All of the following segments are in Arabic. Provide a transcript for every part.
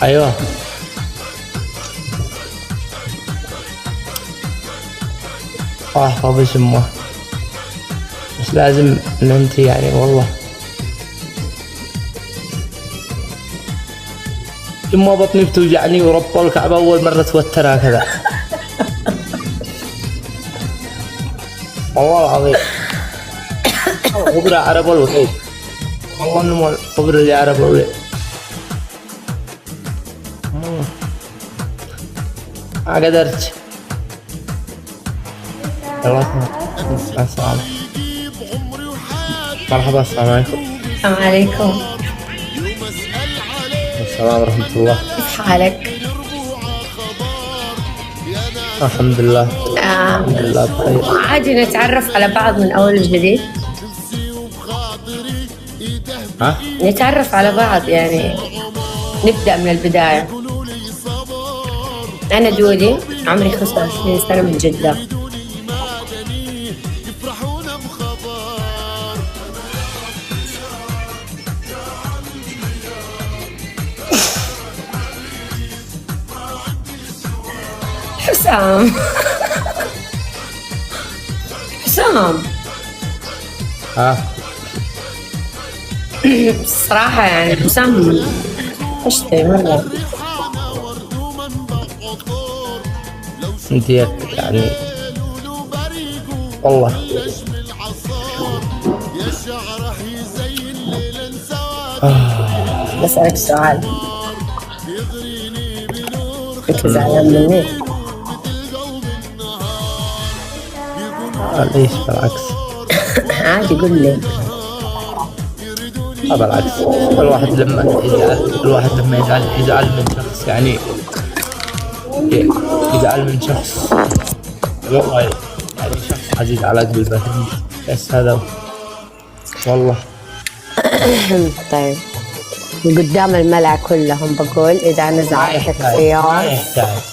ايوه. احفظ امه، بس لازم ان انت يعني والله يما بطني بتوجعني ورب الكعبة اول مرة توتر هكذا. والله العظيم خبر عرب الوحيد، والله انه خبر اللي عرب الوحيد. ما قدرت. يلا السلام. مرحبا، السلام عليكم. السلام عليكم. السلام ورحمة الله. كيف حالك؟ الحمد لله. الحمد لله بخير. عادي نتعرف على بعض من أول وجديد؟ ها؟ نتعرف على بعض يعني، نبدأ من البداية. أنا دودي، عمري 25 سنة، من جدة. حسام. حسام. ها؟ الصراحة يعني حسام قشطي مرة. انت يعني والله بسألك سؤال، انت زعلان مني؟ ليش؟ بالعكس. عادي قول لي. بالعكس، الواحد لما يزعل من شخص يعني يزعل من شخص والله يعني شخص عزيز على قلبه، بس هذا والله. طيب قدام الملأ كلهم بقول إذا أنا زعلتك في يوم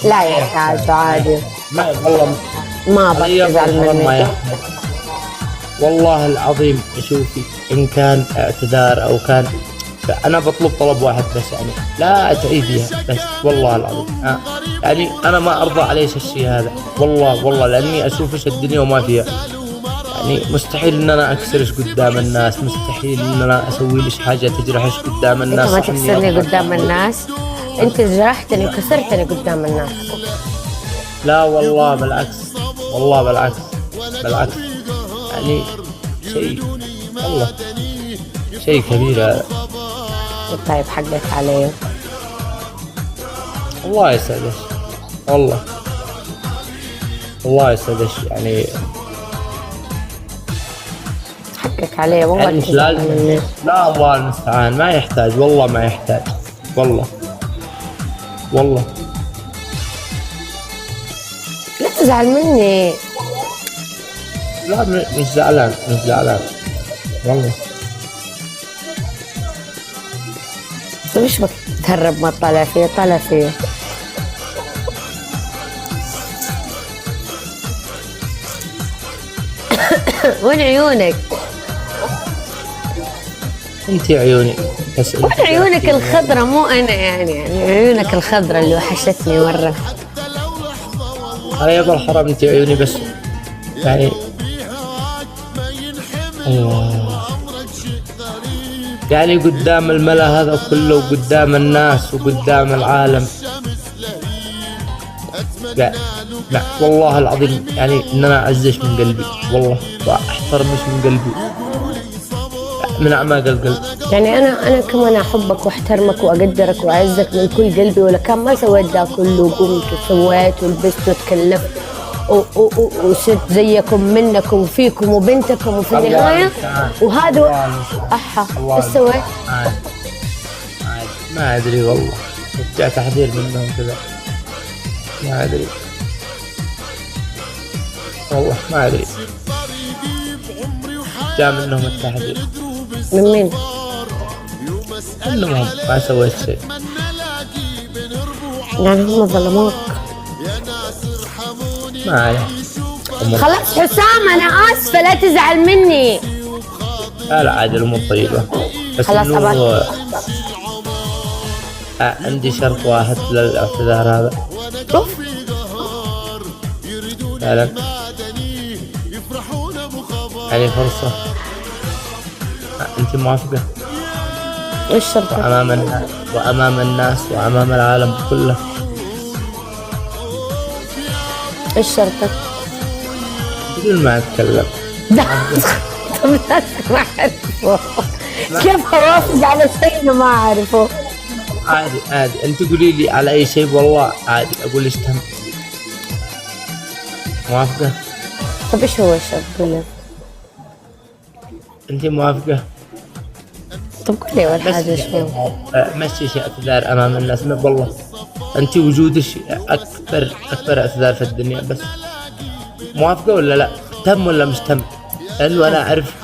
لا يحتاج، عادي. ما والله ما بتزعل مني. والله العظيم شوفي، إن كان اعتذار أو كان، أنا بطلب طلب واحد بس، يعني لا تعيديها بس، والله العظيم. يعني أنا ما أرضى عليش الشيء هذا، والله لأني أشوفش الدنيا وما فيها. يعني مستحيل إن أنا أكسرش قدام الناس، مستحيل إن أنا أسوي لش حاجة تجرحش قدام الناس. أنت ما تكسرني قدام الناس، أنت جرحتني وكسرتني قدام الناس. لا والله بالعكس، والله بالعكس يعني شيء، والله شيء كبير هذا. طيب حقك علي. الله يسعدك، الله يسعدك يعني حقك علي والله. يعني مش لازم، لا الله المستعان، ما يحتاج والله، ما يحتاج والله. لا تزعل مني. لا مش زعلان والله. ليش بتهرب؟ ما طلع فيه. وين عيونك؟ انت عيوني بس. وين عيونك الخضرة؟ مو انا يعني عيونك الخضرة اللي وحشتني مرة. يا ابو الحرام انت عيوني بس يعني. يعني قدام الملا هذا كله وقدام الناس وقدام العالم، لا والله العظيم يعني ان انا اعزش من قلبي والله، واحترمش من قلبي من اعماق القلب. يعني انا كمان احبك واحترمك واقدرك واعزك من كل قلبي، ولا كان ما سويت ده كله وقمت وسويت ولبست وتكلفت وصرت زيكم منكم وفيكم وبنتكم، وفي النهاية وهذا احا ايش سويت؟ ما ادري والله، جاء تحذير منهم كذا، ما ادري والله، ما ادري جاء منهم التحذير. من مين؟ انهم ما سويت شيء، يعني هم ظلموك؟ ما عليه. خلاص حسام انا اسفه، لا تزعل مني. لا عادي، الامور طيبه بس خلاص انه عندي شرط واحد للاعتذار هذا اوف. فعلا، يعني فرصة. أنت موافقة؟ ايش شرطك؟ وأمام الناس وأمام الناس وأمام العالم كله. ايش شرطك؟ بدون ما أتكلم. طب الناس ما اعرفه، كيف اوافق على شيء انا ما اعرفه؟ عادي عادي، أنت قولي لي على أي شيء والله عادي، أقول إيش تم. موافقة؟ طب ايش هو الشرط؟ قول لي. أنت موافقة؟ طب قول لي اول حاجه ايش هو؟ مشي شيء اعتذار امام الناس، والله انت وجودك اكبر اعتذار في الدنيا. بس موافقه ولا لا؟ تم ولا مش تم؟ لانه انا اعرف.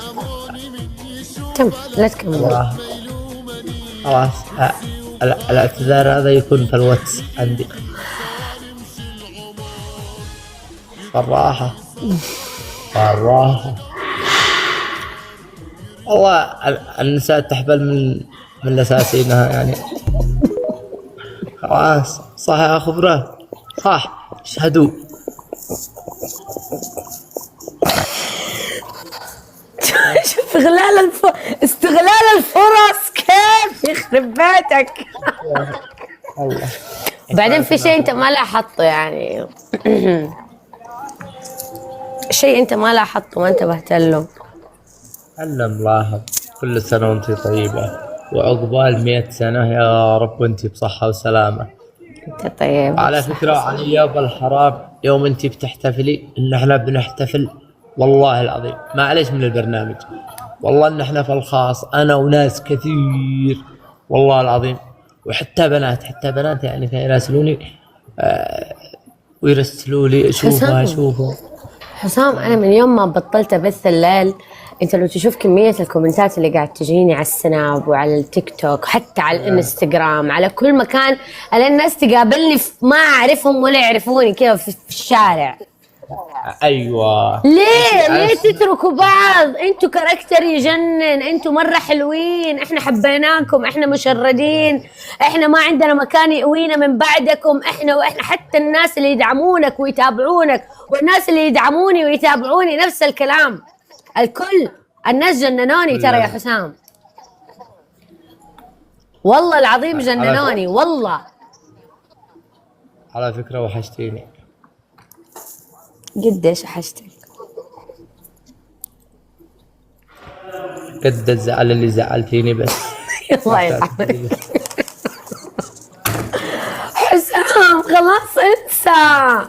تم، لا تكمل. والله خلاص. الاعتذار هذا يكون في الواتس عندي. بالراحه بالراحه. والله النساء تحبل من لساسينها يعني. خلاص صح يا خبرة، صح، اشهدوا. شوف استغلال الفرص كيف يخرب بيتك. الله. بعدين في شيء انت ما لاحظته يعني. شيء انت ما لاحظته ما انتبهت له. أنا ملاحظ. كل سنة وانت طيبة، وعقبال 100 سنة يا رب وانت بصحة وسلامة. انت طيب. على فكرة على يوم الحرام، يوم انت بتحتفلي ان احنا بنحتفل، والله العظيم معليش من البرنامج، والله ان احنا في الخاص انا وناس كثير والله العظيم، وحتى بنات يعني كانوا يراسلوني ويرسلوا لي شوفها. حسام انا من يوم ما بطلت ابث الليل، انت لو تشوف كمية الكومنتات اللي قاعد تجيني على السناب وعلى التيك توك حتى على الانستغرام على كل مكان، على الناس تقابلني ما اعرفهم ولا يعرفوني كذا في الشارع. ايوه. ليه تتركوا بعض؟ انتوا كاركتر يجنن، انتوا مرة حلوين، احنا حبيناكم، احنا مشردين، احنا ما عندنا مكان يقوينا من بعدكم، احنا حتى الناس اللي يدعمونك ويتابعونك والناس اللي يدعموني ويتابعوني نفس الكلام. الكل الناس جننوني ترى يا حسام، والله العظيم جننوني والله. على فكرة وحشتيني قديش وحشتك؟ قد الزعل اللي زعلتيني بس. الله يرحمك. حسام خلاص انسى،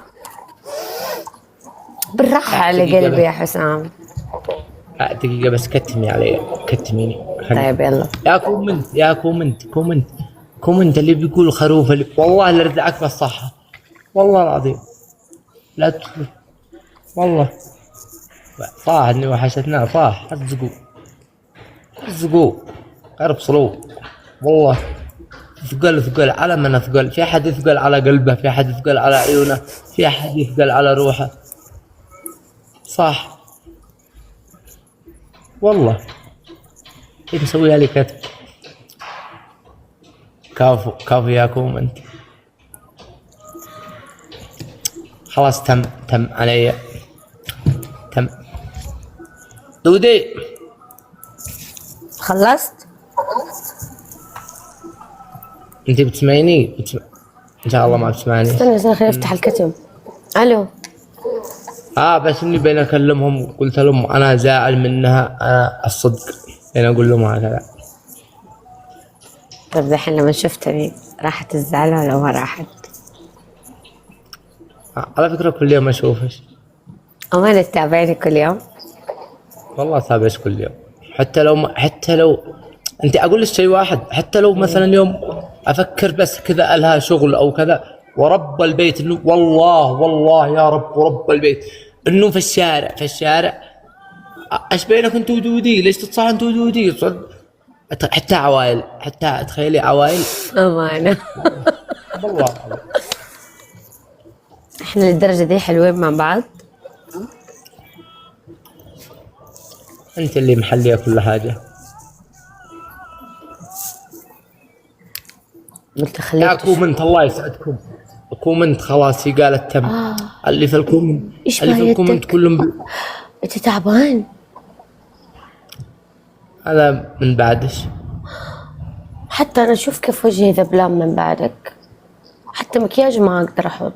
بالراحة على قلبي يا حسام. دقيقة بس، كتمي علي، كتميني. طيب يلا. يا كومنت اللي بيقول خروف اللي والله اللي ردعك بالصحة، والله العظيم لا تدخل والله. صح اني وحشتنا، صح. حزقوا قرب صلو والله. ثقل على من ثقل، في احد يثقل على قلبه، في احد يثقل على عيونه، في احد يثقل على روحه، صح والله. كيف مسويها لي كتب؟ كافو يا كومنت. خلاص تم علي، تم. دودي خلصت؟ انت بتسمعيني؟ ان شاء الله ما بتسمعني. استنى خليني افتح الكتب. الو. بس اني بين اكلمهم قلت لهم انا زعل منها، انا الصدق بين اقول لهم هكذا. طيب دحين لما شفتني راحت الزعل ولا ما راحت؟ على فكرة كل يوم اشوفش. أمانة تتابعني كل يوم؟ والله اتابعش كل يوم، حتى لو انت اقول لك شيء واحد، حتى لو مثلا يوم افكر بس كذا الها شغل او كذا، ورب البيت انه والله يا رب ورب البيت انه في الشارع ايش بينك انت ودودي؟ ليش تتصل انت ودودي؟ حتى عوائل، حتى تخيلي عوائل. أمانة. والله احنا للدرجة دي حلوين مع بعض؟ انت اللي محليه كل حاجة. قلت يا خليك كومنت الله يسعدكم. كومنت خلاص هي قالت تم. اللي في الكومنت إيش اللي في الكومنت بايتك؟ كلهم انت تعبان؟ هذا من بعدش. حتى انا اشوف كيف وجهي ذبلان من بعدك، حتى مكياج ما اقدر احط،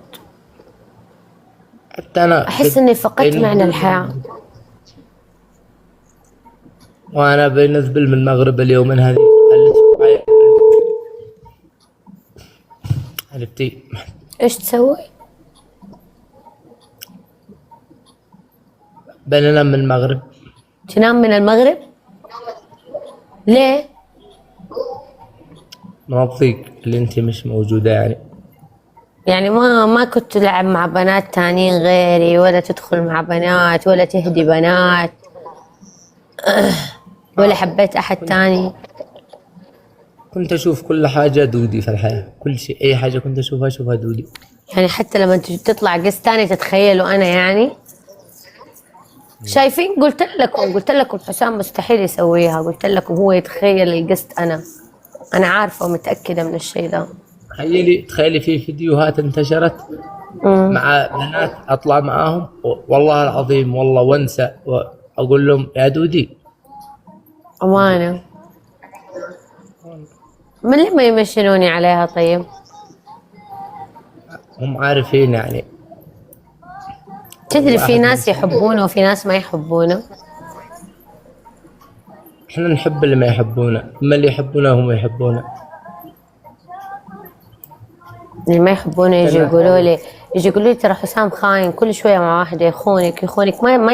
حتى انا احس اني فقدت معنى الحياة. وانا بنزبل من المغرب اليوم من هذه الاسبوعين. عرفتي ايش تسوي؟ بننام من المغرب. تنام من المغرب؟ ليه؟ من الضيق اللي انت مش موجودة يعني. يعني ما كنت تلعب مع بنات تانيين غيري، ولا تدخل مع بنات، ولا تهدي بنات، ولا حبيت احد تاني؟ كنت اشوف كل حاجة دودي في الحياة، كل شيء اي حاجة كنت اشوفها دودي. يعني حتى لما تطلع قص تاني تتخيلوا انا يعني؟ شايفين؟ قلت لكم حسام مستحيل يسويها، قلت لكم هو يتخيل القسط. انا عارفه ومتاكده من الشيء ده. تخيلي في فيديوهات انتشرت مع بنات اطلع معاهم والله العظيم والله وانسى واقول لهم يا دودي امانه. من لما يمشنوني عليها طيب؟ هم عارفين يعني. تدري في ناس يحبونه وفي ناس ما يحبونه. احنا نحب اللي ما يحبونا، اما اللي يحبونا هم يحبونا. اللي ما يحبونه يجي يقولوا لي ترى حسام خاين، كل شويه مع واحده يخونك ما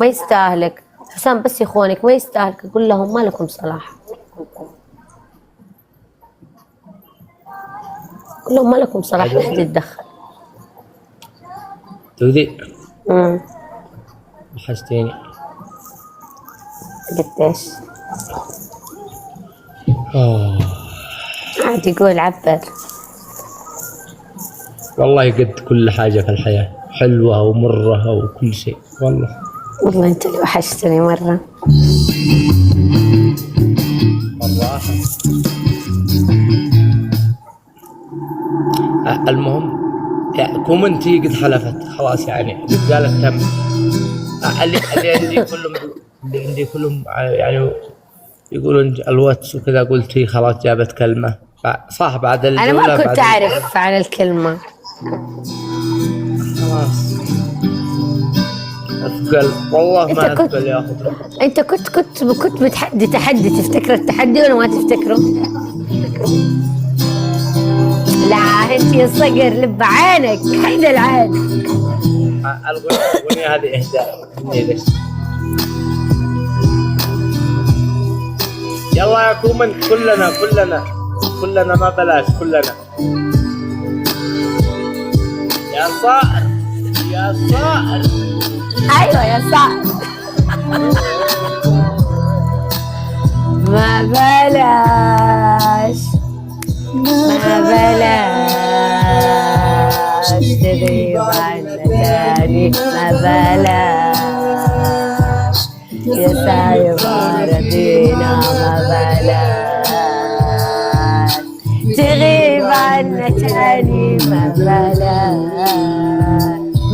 يستاهلك حسام، بس يخونك ما يستاهلك. اقول لهم ما لكم صلاح، اقول لهم ما لكم صلاح، لا حد يتدخل. دودي وحشتيني. قديش؟ عاد يقول عبر. والله قد كل حاجة في الحياة، حلوة ومرة وكل شيء والله. والله انت اللي وحشتني مرة. المهم يعني كومنتي قد حلفت خلاص يعني، قد قالت تم. اللي عندي كلهم يعني يقولون الواتس وكذا. قلت هي خلاص جابت كلمة صح بعد الجولة. أنا ما كنت أعرف عن الكلمة. خلاص أثقل والله ما أثقل يا أخي. أنت كنت بتحدي تحدي، تفتكر التحدي ولا ما تفتكره؟ لا أنت يا صقر لب عينك، حيد العين. الأغنية هذه إهداء مني. يلا يا كومن كلنا ما بلاش كلنا. يا صائر ايوه يا صائر. ما بلاش تغيب عنا تاني، ما بلاش يا سايب أراضينا، ما بلاش تغيب عنا تاني، ما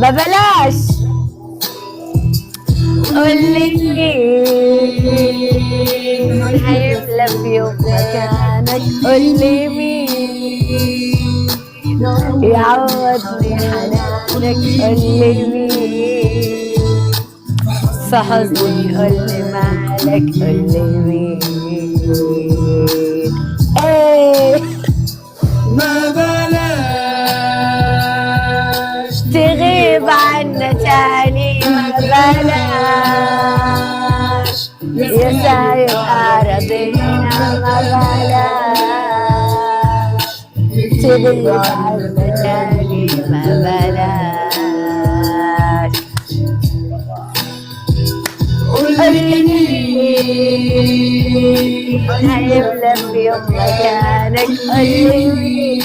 بلاش قولي مين حيملى في يوم مكانك، قولي مين يعوضني حنانك، قولي مين في حزني، قولي مالك، قولي مين. ايه ما بلاش تغيب عنا تاني، ما بلاش يا سايب أراضينا، ما بلاش تغيب عنا تاني، ما بلاش قولي هيملى في يوم مكانك، قولي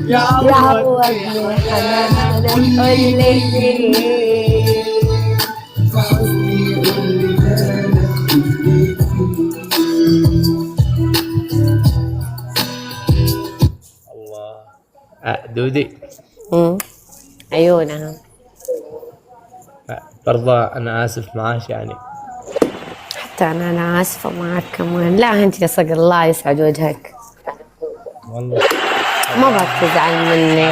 يعوضني حنانك، قولي دودي عيونها. برضه انا اسف معاش يعني. حتى أنا آسفة معك كمان. لا أنت يا صقر الله يسعد وجهك، والله ما بك تزعل مني.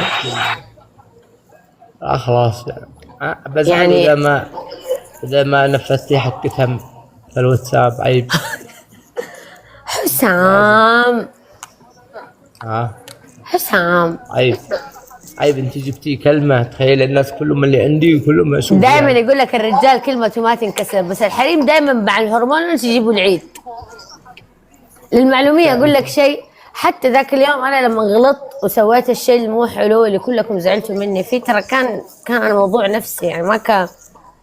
خلاص يعني. بزعل يعني- اذا ما نفذتي حق تم في الواتساب. عيب. حسام عيب. عيب انت جبتي كلمة تخيل الناس كلهم اللي عندي وكلهم اشوف دائما يقول لك الرجال كلمته ما تنكسر، بس الحريم دائما مع الهرمونات يجيبوا العيد. للمعلومية اقول لك شيء، حتى ذاك اليوم انا لما غلطت وسويت الشيء اللي مو حلو اللي كلكم زعلتوا مني فيه، ترى كان الموضوع نفسي يعني، ما كان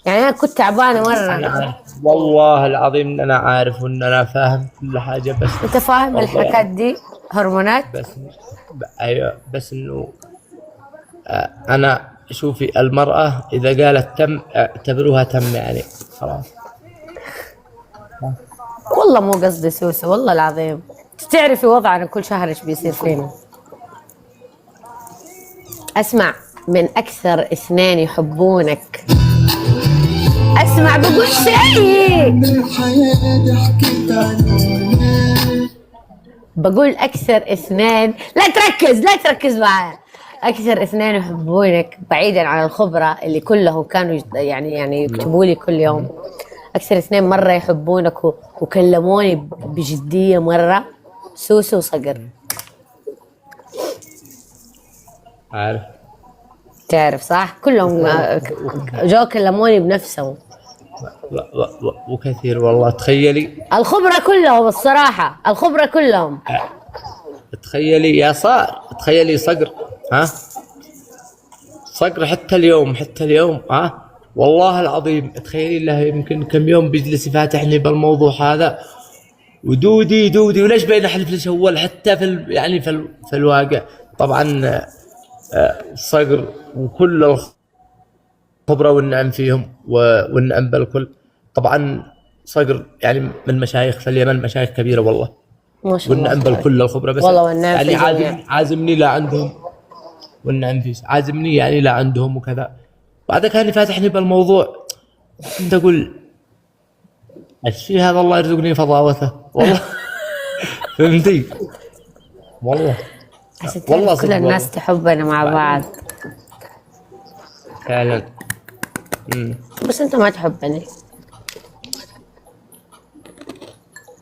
يعني انا كنت تعبانه مره. والله العظيم ان انا عارف وان انا فاهم كل حاجة، بس انت فاهم الحركات دي هرمونات. ايوه بس انه انا شوفي المرأة اذا قالت تم اعتبروها تم يعني خلاص. والله مو قصدي سوسه والله العظيم، تعرفي وضعنا كل شهر ايش بيصير فينا. اسمع، من اكثر اثنين يحبونك، اسمع بقول شيء، بقول اكثر اثنين، لا تركز معايا. اكثر اثنين يحبونك بعيدا عن الخبرة اللي كلهم كانوا يعني يكتبوا لي كل يوم. اكثر اثنين مرة يحبونك وكلموني بجدية مرة، سوسو وصقر. عارف. تعرف صح؟ كلهم جو كلموني بنفسهم. وكثير والله. تخيلي الخبرة كلهم الصراحة، الخبرة كلهم. تخيلي يا صار، تخيلي صقر صقر حتى اليوم والله العظيم تخيلي له يمكن كم يوم بيجلس يفاتحني بالموضوع هذا، ودودي وليش بين احلف ليش اول حتى في الواقع. طبعا صقر وكل الخبرة والنعم فيهم والنعم بالكل. طبعا صقر يعني من مشايخ في اليمن، مشايخ كبيرة والله، ما شاء الله والنعم بالكل الخبرة. بس والله والنعم يعني عازمني لا عندهم، والنعم فيه عازمني يعني لا عندهم وكذا. بعد كان يفاتحني بالموضوع، كنت اقول الشيء هذا الله يرزقني فضاوته والله. فهمتي؟ والله كل الناس تحبنا مع بعض فعلا. بس انت ما تحبني.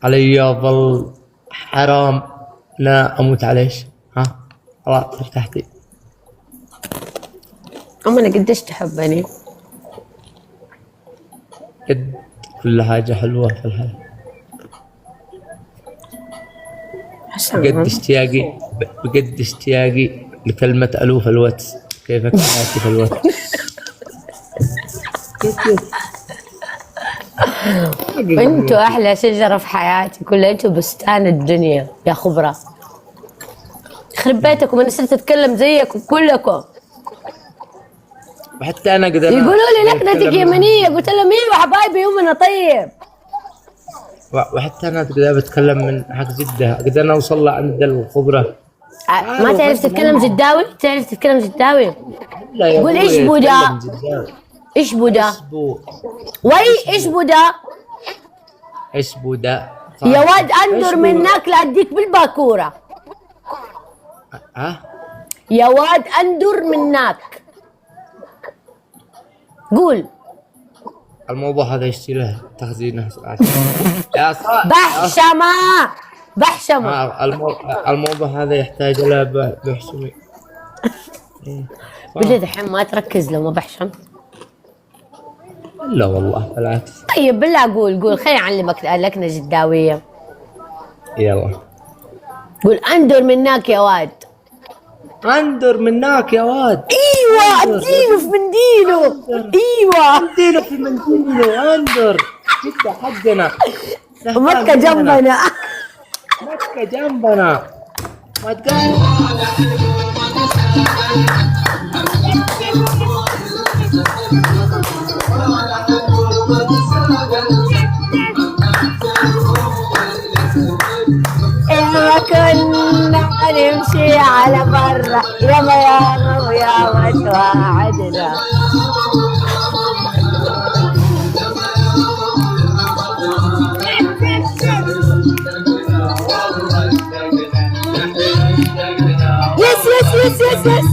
علي ظل حرام لا اموت عليش. خلاص ارتحتي. انا قديش تحبني؟ قد كل حاجة حلوة في الحياة. بقد اشتياقي لكلمة ألو في الواتس. كيفك حياتي في الواتس؟ انتوا احلى شجرة في حياتي كلها، انتوا بستان الدنيا يا خبرة. يخرب بيتكم انا صرت اتكلم زيكم كلكم. وحتى انا قدرت يقولوا لي لكنتك يمنية، قلت لهم ايوه حبايبي يومنا طيب. وحتى انا قدرت اتكلم من حق جدة، قدرنا نوصل لعند الخبرة. ما تعرف تتكلم جداوي؟ تعرف تتكلم جداوي؟ قول ايش بودا؟ ايش بودا؟ ايش بودا؟ ايش بودا؟ يا واد اندر منك لا اديك بالباكورة. يا واد اندر منك. قول. الموضوع هذا يشتي له تخزينه. يا بحشمة. الموضوع هذا يحتاج له بحشمي. بالله دحين ما تركز لو ما بحشم. لا والله بالعكس. طيب بالله قول خليني اعلمك لكنة جداوية. يلا قول اندر منك يا واد. اندر منك يا واد. ايوه اديله في منديله. ايوه اديله في منديله. اندر جدة حقنا. مكة جنبنا. مكة جنبنا. ما تقال. كنا نمشي على برا ياما ياما وياما تواعدنا. يس يس يس يس يس.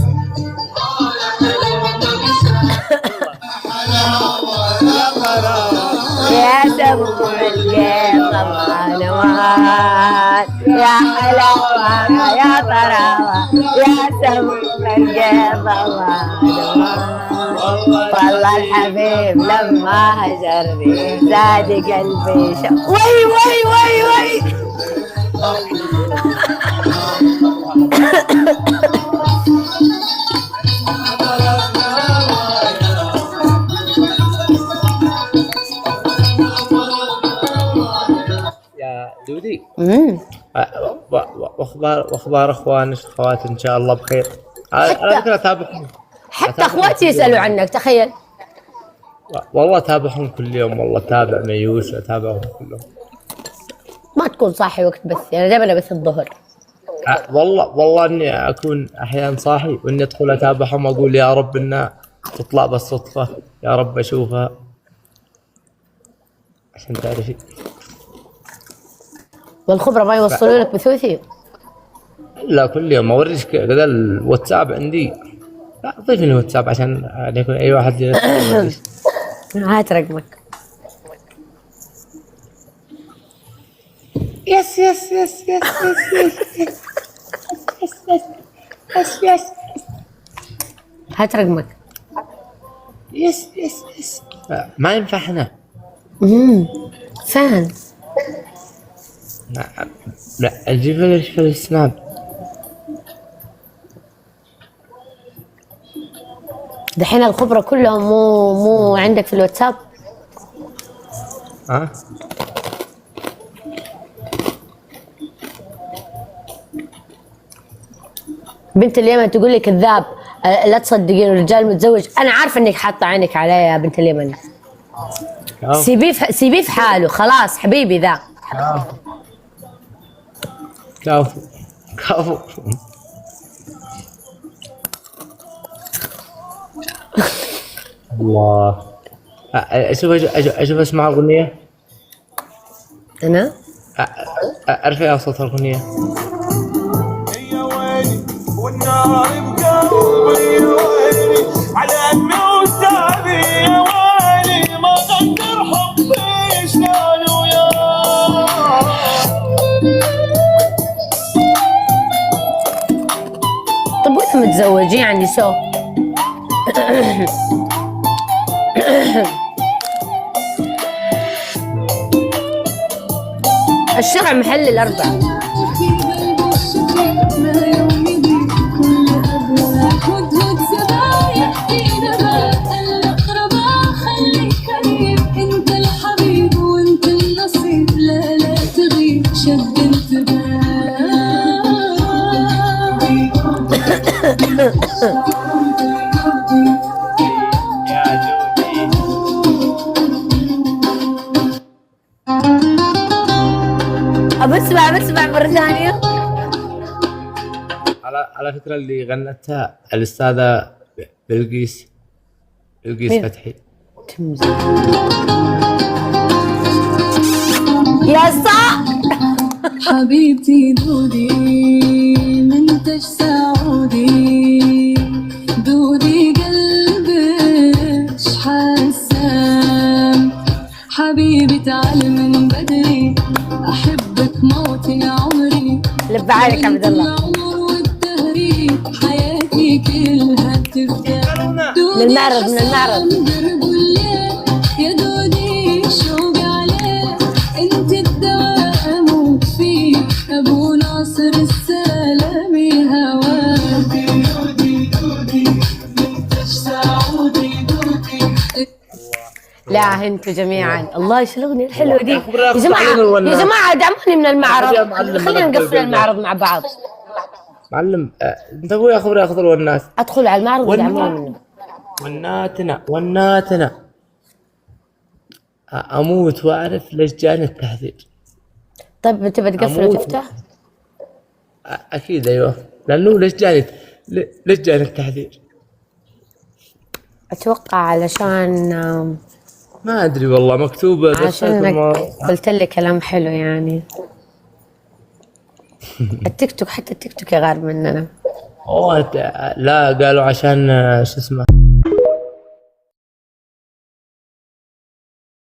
يا سمو القيطة ما نوال يا حلاوة يا طراوة يا سمو القيطة ما نوال. والله الحبيب لما هجرني زاد قلبي وي وي وي وي. يا دودي واخبار اخوانك اخواتك ان شاء الله بخير. على فكره اتابعهم، حتى اخواتي يسالوا عنك، تخيل. والله اتابعهم كل يوم، والله اتابع ميوس اتابعهم كلهم. ما تكون صاحي وقت بس، يعني دائما بس الظهر. والله اني اكون احيانا صاحي واني ادخل اتابعهم اقول يا رب انها تطلع بالصدفه، يا رب اشوفها عشان تعرفي. والخبرة ما يوصلوا لك بثوثي؟ لا كل يوم اوريك كذا الواتساب عندي. لا ضيفني واتساب عشان يكون اي واحد هات رقمك. يس يس يس يس يس يس يس يس. هات رقمك. يس يس يس. ما ينفع هنا. فان. لا اجيب لك في السناب. دحين الخبرة كلهم مو عندك في الواتساب؟ ها؟ بنت اليمن تقول لي كذاب، لا تصدقين الرجال متزوج. انا عارفه انك حاطه عينك عليه يا بنت اليمن. سيبيه في حاله خلاص حبيبي ذا. كافو كافو. الله. اشوف اسمع اغنيه. انا ارفع صوت الاغنيه. يا ويلي والنار بقلبي يا ويلي على امي وسابي يا ويلي ما قدر حبي شلون وياه. طب واذا متزوجين يعني شو؟ الشرع محل الأربع. انت الحبيب وانت النصيب، لا لا تغيب شد انتباه. بسمع مرة ثانية. على فكرة اللي غنتها الأستاذة بلقيس فتحي. يا صح. حبيبتي دودي منتج سعودي، دودي قلبك حسام. حبيبي تعال من بدري، احبك موت يا عمري. لب عليك عبد الله. العمر والدهري حياتي كلها تبدا. من المعرض درب الليل يا دودي شوقي عليك، انت الدواء اموت فيك. ابو ناصر السلامي هواك. دودي منتج سعودي دودي. لا انتوا جميعا الله ايش الاغنيه الحلوه دي. يا يا جماعه دعموني من المعرض، خلينا نقفل المعرض مع بعض. معلم انت ابوي اخبري ياخذ الوناس. ادخل على المعرض ودعموني منه. وناتنا اموت واعرف ليش جاني التحذير. طيب تبى تقفل وتفتح؟ اكيد ايوه، لانه ليش جاني التحذير؟ اتوقع علشان ما ادري والله، مكتوبه بس عشانك قلت لي كلام حلو يعني. التيك توك، حتى التيك توك يغار مننا. لا قالوا عشان شو اسمه